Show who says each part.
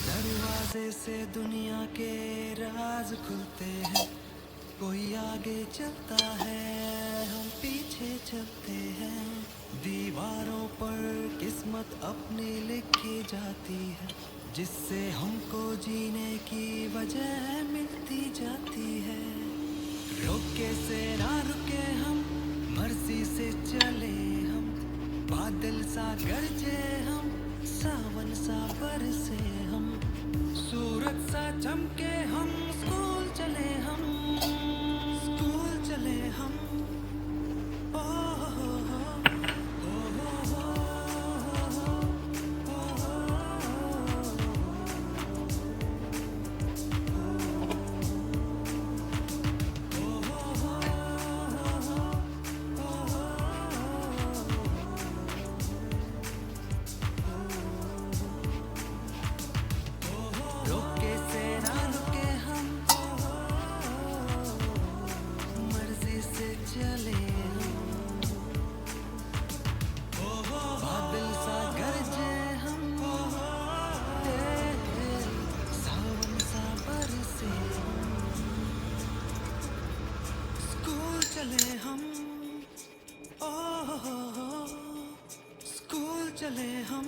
Speaker 1: दरवाजे से दुनिया के राज खुलते हैं। कोई आगे चलता है, हम पीछे चलते हैं। दीवारों पर किस्मत अपनी लिखी जाती है, जिससे हमको जीने की वजह मिलती जाती है। रोके से ना रुके हम, मर्जी से चले हम। बादल सा गरजे हम, सावन सा बरसे हम। सूरज सा चमके हम, स्कूल चले हम, स्कूल चले हम। ओ हो हो हो हो हो रोके से ना रुके हम, मर्जी से चले हम। बादल सा गरजे हम, सावन सा बरसे हम। स्कूल चले हम, ओ हो, स्कूल चले हम।